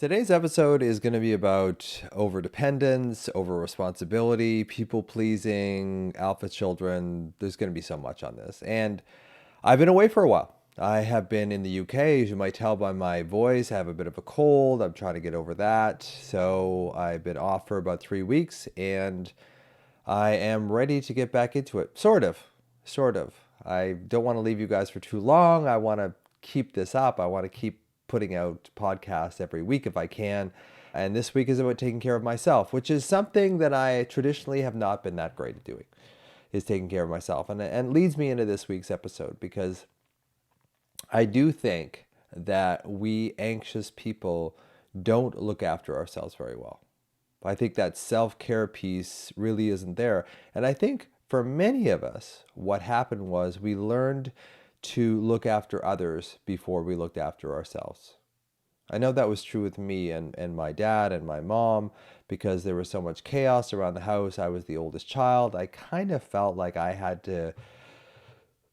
Today's episode is going to be about overdependence, over responsibility, people pleasing, alpha children. There's going to be so much on this. And I've been away for a while. I have been in the UK. As you might tell by my voice, I have a bit of a cold. I'm trying to get over that. So I've been off for about 3 weeks and I am ready to get back into it. Sort of. Sort of. I don't want to leave you guys for too long. I want to keep this up. I want to keep putting out podcasts every week if I can. And this week is about taking care of myself, which is something that I traditionally have not been that great at doing, is taking care of myself. And leads me into this week's episode because I do think that we anxious people don't look after ourselves very well. I think that self-care piece really isn't there. And I think for many of us, what happened was we learned to look after others before we looked after ourselves. I know that was true with me and my dad and my mom because there was so much chaos around the house. I was the oldest child. I kind of felt like I had to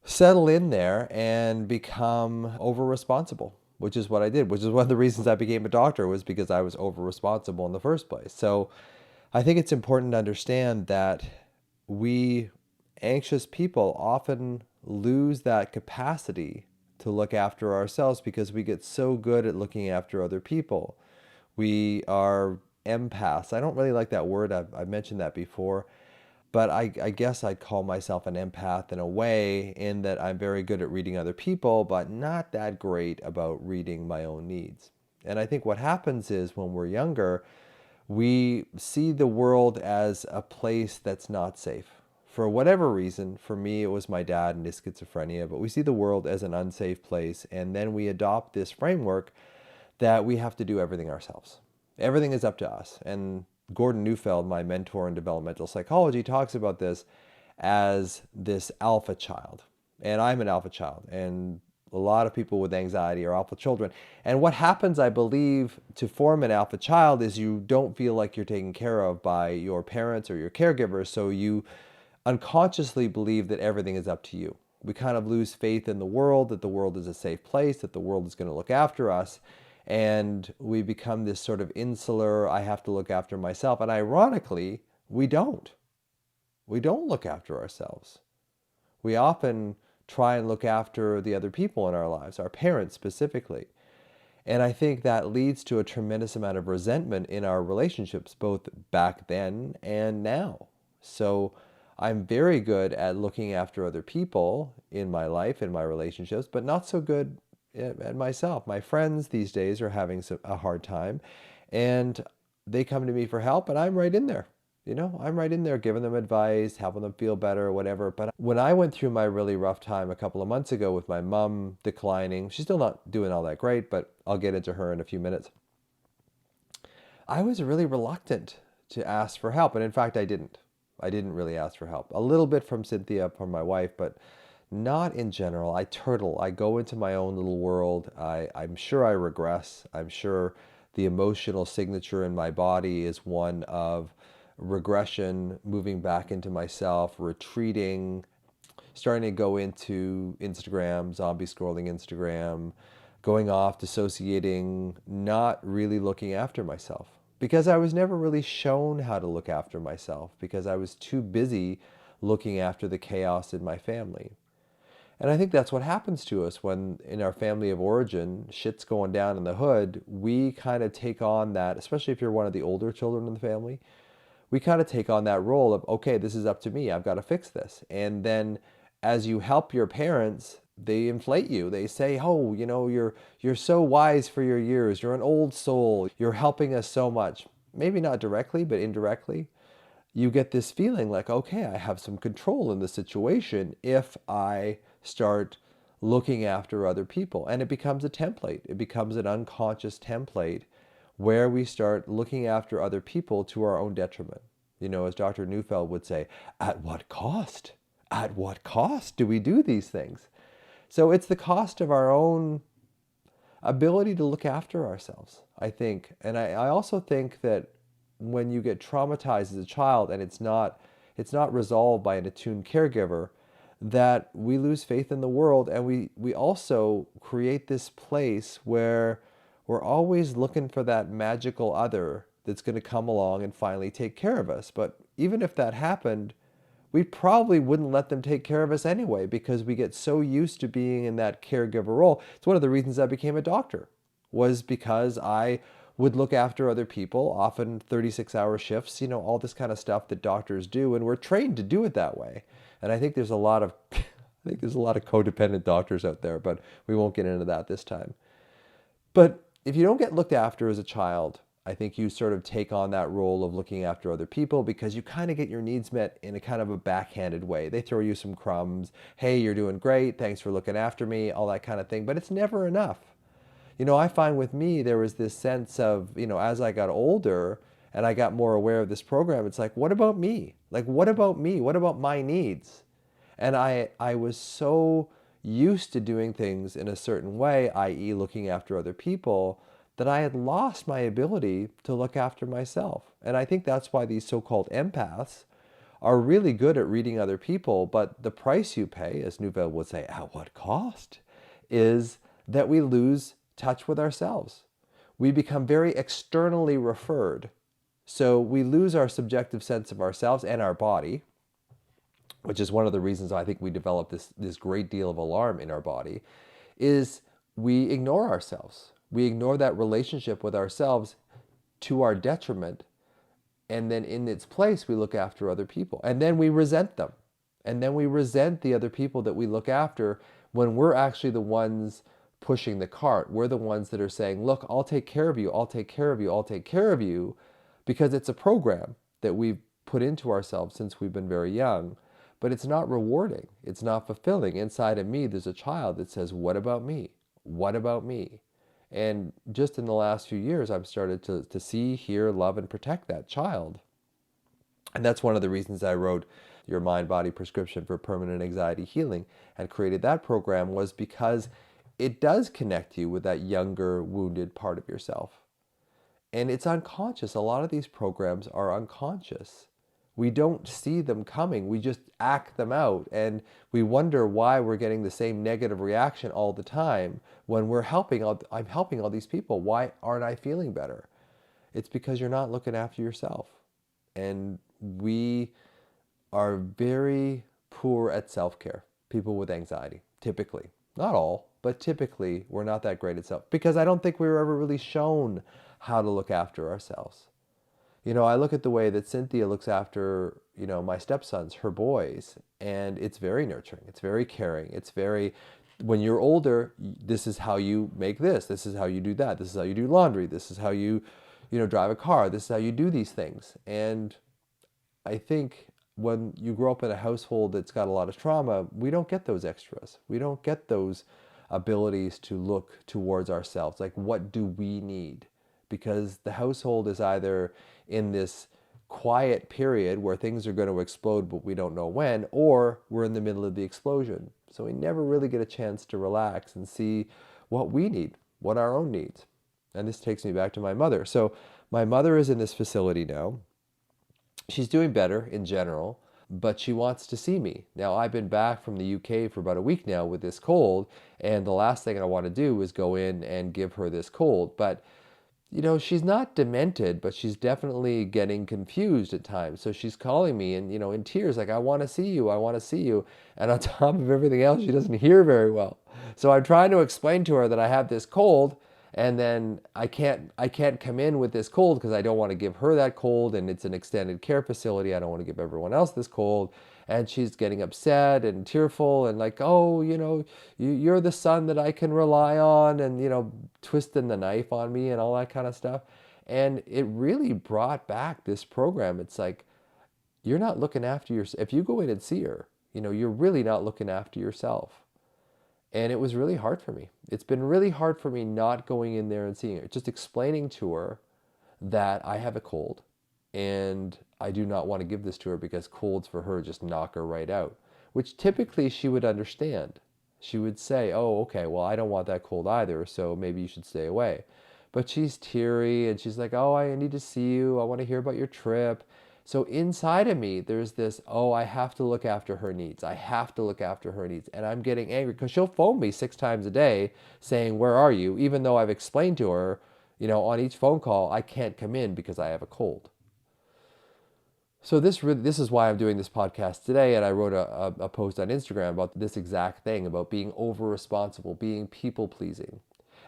settle in there and become over responsible, which is what I did, which is one of the reasons I became a doctor, was because I was over responsible in the first place. So I think it's important to understand that we anxious people often lose that capacity to look after ourselves because we get so good at looking after other people. We are empaths. I don't really like that word. I've mentioned that before. But I guess I'd call myself an empath in a way, in that I'm very good at reading other people, but not that great about reading my own needs. And I think what happens is when we're younger, we see the world as a place that's not safe. For whatever reason, for me, it was my dad and his schizophrenia, but we see the world as an unsafe place. And then we adopt this framework that we have to do everything ourselves. Everything is up to us. And Gordon Neufeld, my mentor in developmental psychology, talks about this as this alpha child. And I'm an alpha child. And a lot of people with anxiety are alpha children. And what happens, I believe, to form an alpha child is you don't feel like you're taken care of by your parents or your caregivers. So you unconsciously believe that everything is up to you. We kind of lose faith in the world, that the world is a safe place, that the world is going to look after us. And we become this sort of insular, I have to look after myself. And ironically, we don't. We don't look after ourselves. We often try and look after the other people in our lives, our parents specifically. And I think that leads to a tremendous amount of resentment in our relationships, both back then and now. So I'm very good at looking after other people in my life, in my relationships, but not so good at myself. My friends these days are having a hard time, and they come to me for help, and I'm right in there. I'm right in there giving them advice, helping them feel better or whatever. But when I went through my really rough time a couple of months ago with my mom declining, she's still not doing all that great, but I'll get into her in a few minutes. I was really reluctant to ask for help. And in fact, I didn't. I didn't really ask for help. A little bit from Cynthia, from my wife, but not in general. I turtle. I go into my own little world. I'm sure I regress. I'm sure the emotional signature in my body is one of regression, moving back into myself, retreating, starting to go into Instagram, zombie scrolling Instagram, going off, dissociating, not really looking after myself. Because I was never really shown how to look after myself, because I was too busy looking after the chaos in my family. And I think that's what happens to us when in our family of origin, shit's going down in the hood. We kind of take on that, especially if you're one of the older children in the family, we kind of take on that role of, okay, this is up to me. I've got to fix this. And then as you help your parents, they inflate you. They say, oh, you're so wise for your years. You're an old soul. You're helping us so much. Maybe not directly, but indirectly. You get this feeling like, okay, I have some control in the situation if I start looking after other people. And it becomes a template. It becomes an unconscious template where we start looking after other people to our own detriment. As Dr. Neufeld would say, at what cost? At what cost do we do these things? So it's the cost of our own ability to look after ourselves, I think. And I also think that when you get traumatized as a child and it's not resolved by an attuned caregiver, that we lose faith in the world, and we also create this place where We're always looking for that magical other that's going to come along and finally take care of us. But even if that happened, we probably wouldn't let them take care of us anyway because we get so used to being in that caregiver role. It's one of the reasons I became a doctor, was because I would look after other people, often 36-hour shifts, all this kind of stuff that doctors do, and we're trained to do it that way. And I think there's a lot of I think there's a lot of codependent doctors out there, but we won't get into that this time. But if you don't get looked after as a child, I think you sort of take on that role of looking after other people because you kind of get your needs met in a kind of a backhanded way. They throw you some crumbs. Hey, you're doing great. Thanks for looking after me, all that kind of thing. But it's never enough. I find with me, there was this sense of, as I got older and I got more aware of this program, it's like, what about me? Like, what about me? What about my needs? And I was so used to doing things in a certain way, i.e. looking after other people, that I had lost my ability to look after myself. And I think that's why these so-called empaths are really good at reading other people, but the price you pay, as Nouvelle would say, at what cost, is that we lose touch with ourselves. We become very externally referred. So we lose our subjective sense of ourselves and our body, which is one of the reasons I think we develop this great deal of alarm in our body, is we ignore ourselves. We ignore that relationship with ourselves to our detriment. And then in its place, we look after other people. And then we resent them. And then we resent the other people that we look after when we're actually the ones pushing the cart. We're the ones that are saying, look, I'll take care of you. I'll take care of you. I'll take care of you. Because it's a program that we've put into ourselves since we've been very young. But it's not rewarding. It's not fulfilling. Inside of me, there's a child that says, what about me? What about me? And just in the last few years, I've started to see, hear, love, and protect that child. And that's one of the reasons I wrote Your Mind-Body Prescription for Permanent Anxiety Healing and created that program, was because it does connect you with that younger, wounded part of yourself. And it's unconscious. A lot of these programs are unconscious. We don't see them coming. We just act them out. And we wonder why we're getting the same negative reaction all the time when I'm helping all these people. Why aren't I feeling better? It's because you're not looking after yourself. And we are very poor at self-care. People with anxiety, typically. Not all, but typically we're not that great at self. Because I don't think we were ever really shown how to look after ourselves. I look at the way that Cynthia looks after, my stepsons, her boys, and it's very nurturing. It's very caring. It's very, when you're older, this is how you make this. This is how you do that. This is how you do laundry. This is how you, drive a car. This is how you do these things. And I think when you grow up in a household that's got a lot of trauma, we don't get those extras. We don't get those abilities to look towards ourselves. Like, what do we need? Because the household is either in this quiet period where things are going to explode, but we don't know when, or we're in the middle of the explosion. So we never really get a chance to relax and see what we need, what our own needs. And this takes me back to my mother. So my mother is in this facility now. She's doing better in general, but she wants to see me. Now, I've been back from the UK for about a week now with this cold, and the last thing I want to do is go in and give her this cold. But she's not demented, but she's definitely getting confused at times. So she's calling me and, in tears, like, I want to see you. I want to see you. And on top of everything else, she doesn't hear very well. So I'm trying to explain to her that I have this cold, and then I can't come in with this cold because I don't want to give her that cold, and it's an extended care facility. I don't want to give everyone else this cold. And she's getting upset and tearful and like, oh, you're the son that I can rely on, and, twisting the knife on me and all that kind of stuff. And it really brought back this program. It's like, you're not looking after yourself. If you go in and see her, you're really not looking after yourself. And it was really hard for me. It's been really hard for me not going in there and seeing her, just explaining to her that I have a cold and I do not want to give this to her because colds for her just knock her right out, which typically she would understand. She would say, oh, okay, well, I don't want that cold either, so maybe you should stay away. But she's teary and she's like, oh, I need to see you. I want to hear about your trip. So inside of me, there's this, oh, I have to look after her needs. I have to look after her needs. And I'm getting angry because she'll phone me 6 times a day saying, where are you? Even though I've explained to her, on each phone call, I can't come in because I have a cold. So this is why I'm doing this podcast today. And I wrote a post on Instagram about this exact thing, about being over responsible, being people pleasing.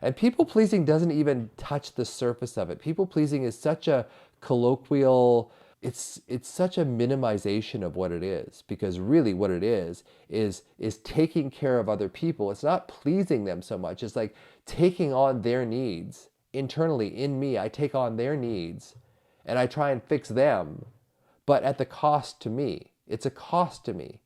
And people pleasing doesn't even touch the surface of it. People pleasing is such a colloquial, it's such a minimization of what it is, because really what it is taking care of other people. It's not pleasing them so much. It's like taking on their needs internally in me. I take on their needs and I try and fix them, but at the cost to me. It's a cost to me.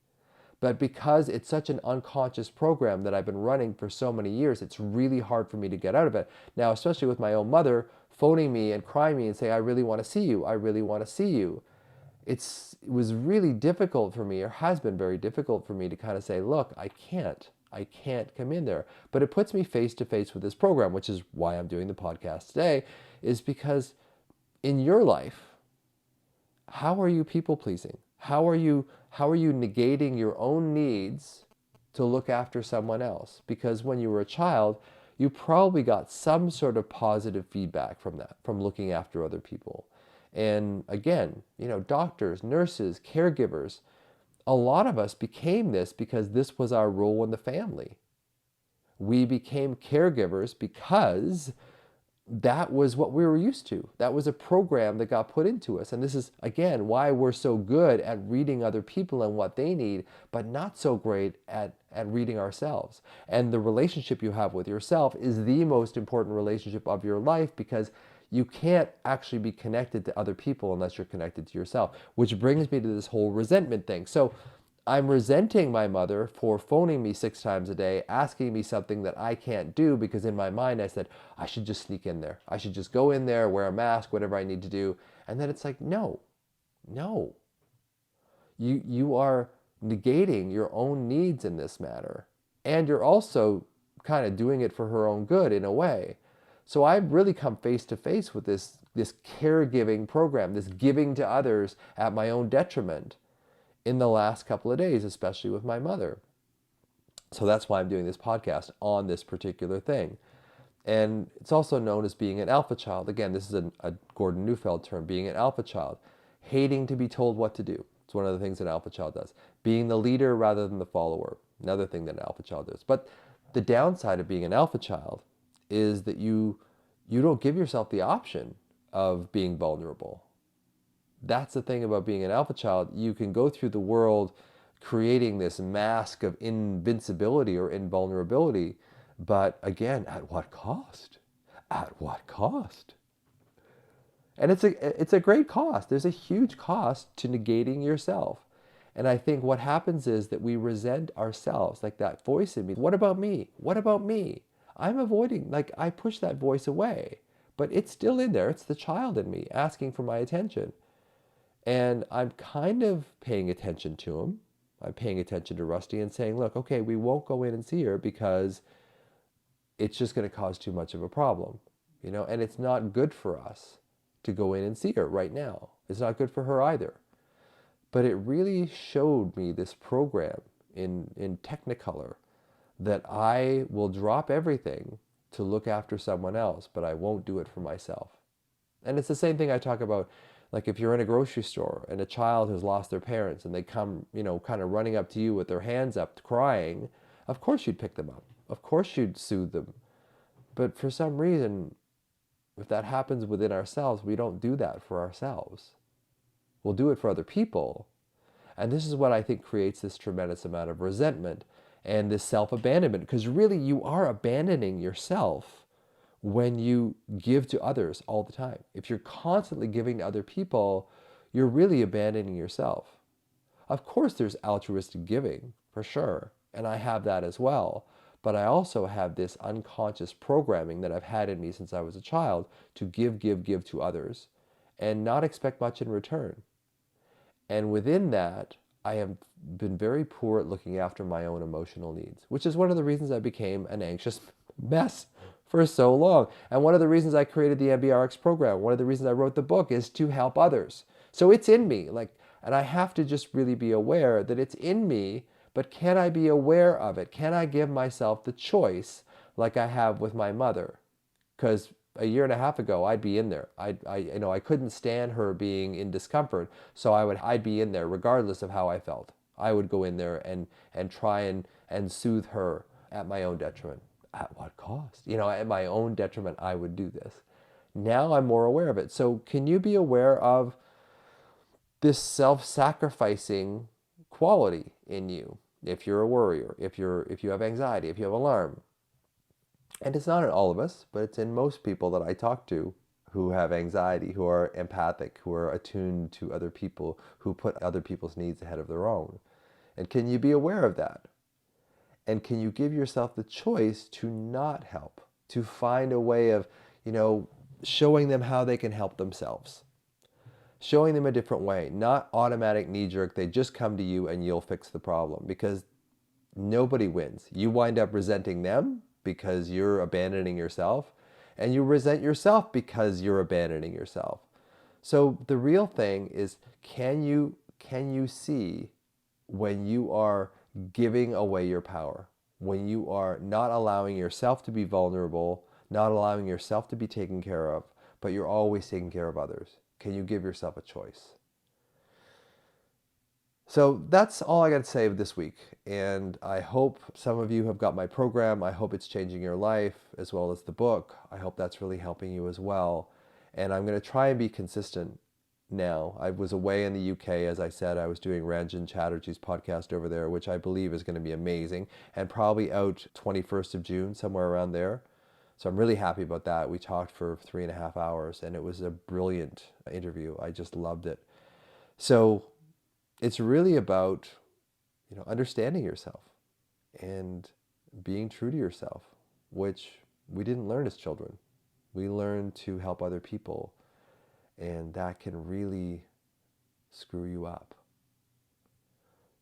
But because it's such an unconscious program that I've been running for so many years, it's really hard for me to get out of it. Now, especially with my own mother phoning me and crying me and saying, I really want to see you. I really want to see you. It was really difficult for me, or has been very difficult for me, to kind of say, look, I can't come in there. But it puts me face to face with this program, which is why I'm doing the podcast today, is because in your life, how are you people pleasing? How are you negating your own needs to look after someone else? Because when you were a child, you probably got some sort of positive feedback from that, from looking after other people. And again, doctors, nurses, caregivers, a lot of us became this because this was our role in the family. We became caregivers because that was what we were used to. That was a program that got put into us. And this is, again, why we're so good at reading other people and what they need, but not so great at reading ourselves. And the relationship you have with yourself is the most important relationship of your life, because you can't actually be connected to other people unless you're connected to yourself, which brings me to this whole resentment thing. So I'm resenting my mother for phoning me 6 times a day, asking me something that I can't do, because in my mind I said, I should just sneak in there. I should just go in there, wear a mask, whatever I need to do. And then it's like, no. You are negating your own needs in this matter. And you're also kind of doing it for her own good in a way. So I've really come face to face with this caregiving program, this giving to others at my own detriment, in the last couple of days, especially with my mother. So that's why I'm doing this podcast on this particular thing. And it's also known as being an alpha child. Again, this is a Gordon Neufeld term, being an alpha child. Hating to be told what to do. It's one of the things an alpha child does. Being the leader rather than the follower. Another thing that an alpha child does. But the downside of being an alpha child is that you don't give yourself the option of being vulnerable. That's the thing about being an alpha child. You can go through the world creating this mask of invincibility or invulnerability, but again, at what cost? At what cost? And it's a great cost. There's a huge cost to negating yourself. And I think what happens is that we resent ourselves, like that voice in me. What about me? What about me? I'm avoiding, I push that voice away, but it's still in there. It's the child in me asking for my attention. And I'm kind of paying attention to him. I'm paying attention to Rusty and saying, look, okay, we won't go in and see her because it's just going to cause too much of a problem, and it's not good for us to go in and see her right now. It's not good for her either. But it really showed me this program in Technicolor, that I will drop everything to look after someone else, but I won't do it for myself. And it's the same thing I talk about. Like if you're in a grocery store and a child has lost their parents and they come, kind of running up to you with their hands up, crying, of course you'd pick them up. Of course you'd soothe them. But for some reason, if that happens within ourselves, we don't do that for ourselves. We'll do it for other people. And this is what I think creates this tremendous amount of resentment and this self-abandonment, because really you are abandoning yourself when you give to others all the time. If you're constantly giving to other people, you're really abandoning yourself. Of course, there's altruistic giving, for sure, and I have that as well. But I also have this unconscious programming that I've had in me since I was a child to give to others and not expect much in return. And within that, I have been very poor at looking after my own emotional needs, which is one of the reasons I became an anxious mess for so long. And one of the reasons I created the MBRX program, one of the reasons I wrote the book, is to help others. So it's in me, like, and I have to just really be aware that it's in me, but can I be aware of it? Can I give myself the choice like I have with my mother? Because a year and a half ago, I'd be in there. I couldn't stand her being in discomfort, so I'd be in there regardless of how I felt. I would go in there and try and soothe her at my own detriment. At what cost? At my own detriment, I would do this. Now I'm more aware of it. So can you be aware of this self-sacrificing quality in you? If you're a worrier, if you have anxiety, if you have alarm, and it's not in all of us, but it's in most people that I talk to who have anxiety, who are empathic, who are attuned to other people, who put other people's needs ahead of their own. And can you be aware of that? And can you give yourself the choice to not help, to find a way of, showing them how they can help themselves, showing them a different way, not automatic knee jerk, they just come to you and you'll fix the problem, because nobody wins. You wind up resenting them because you're abandoning yourself, and you resent yourself because you're abandoning yourself. So the real thing is, can you see when you are giving away your power, when you are not allowing yourself to be vulnerable, not allowing yourself to be taken care of, but you're always taking care of others? Can you give yourself a choice? So that's all I got to say this week. And I hope some of you have got my program. I hope it's changing your life, as well as the book. I hope that's really helping you as well. And I'm going to try and be consistent now. I was away in the UK, as I said. I was doing Ranjan Chatterjee's podcast over there, which I believe is going to be amazing, and probably out 21st of June, somewhere around there. So I'm really happy about that. We talked for 3.5 hours, and it was a brilliant interview. I just loved it. So it's really about, understanding yourself and being true to yourself, which we didn't learn as children. We learned to help other people, and that can really screw you up.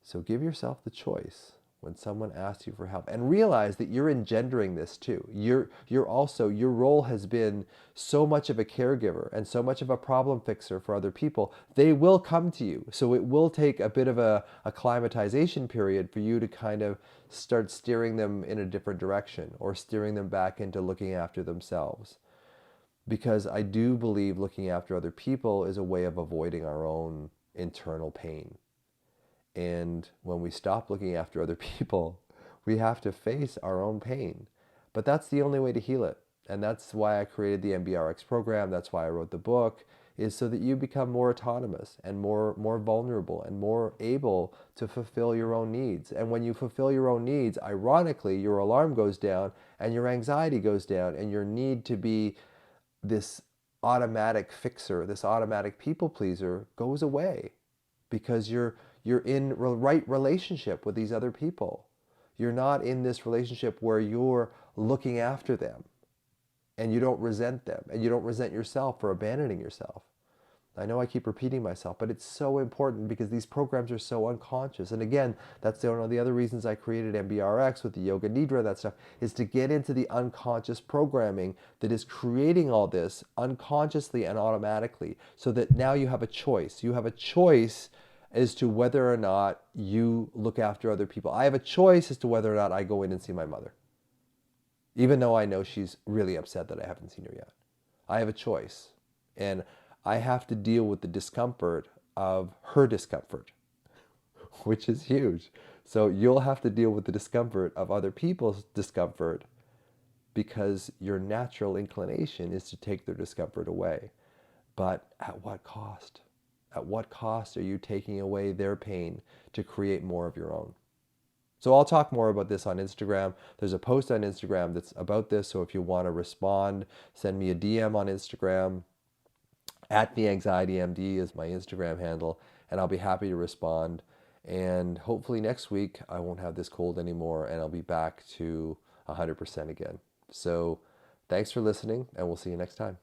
So give yourself the choice when someone asks you for help, and realize that you're engendering this too. You're also, your role has been so much of a caregiver and so much of a problem fixer for other people. They will come to you. So it will take a bit of a acclimatization period for you to kind of start steering them in a different direction, or steering them back into looking after themselves. Because I do believe looking after other people is a way of avoiding our own internal pain. And when we stop looking after other people, we have to face our own pain. But that's the only way to heal it. And that's why I created the MBRX program. That's why I wrote the book, is so that you become more autonomous and more vulnerable and more able to fulfill your own needs. And when you fulfill your own needs, ironically, your alarm goes down and your anxiety goes down, and your need to be this automatic fixer, this automatic people pleaser goes away, because you're in right relationship with these other people. You're not in this relationship where you're looking after them, and you don't resent them, and you don't resent yourself for abandoning yourself. I know I keep repeating myself, but it's so important, because these programs are so unconscious. And again, that's one of the other reasons I created MBRX with the yoga nidra, that stuff, is to get into the unconscious programming that is creating all this unconsciously and automatically, so that now you have a choice. You have a choice as to whether or not you look after other people. I have a choice as to whether or not I go in and see my mother, even though I know she's really upset that I haven't seen her yet. I have a choice. And I have to deal with the discomfort of her discomfort, which is huge. So you'll have to deal with the discomfort of other people's discomfort, because your natural inclination is to take their discomfort away. But at what cost? At what cost are you taking away their pain to create more of your own? So I'll talk more about this on Instagram. There's a post on Instagram that's about this. So if you want to respond, send me a DM on Instagram. At @theanxietymd is my Instagram handle, and I'll be happy to respond. And hopefully next week I won't have this cold anymore, and I'll be back to 100% again. So thanks for listening, and we'll see you next time.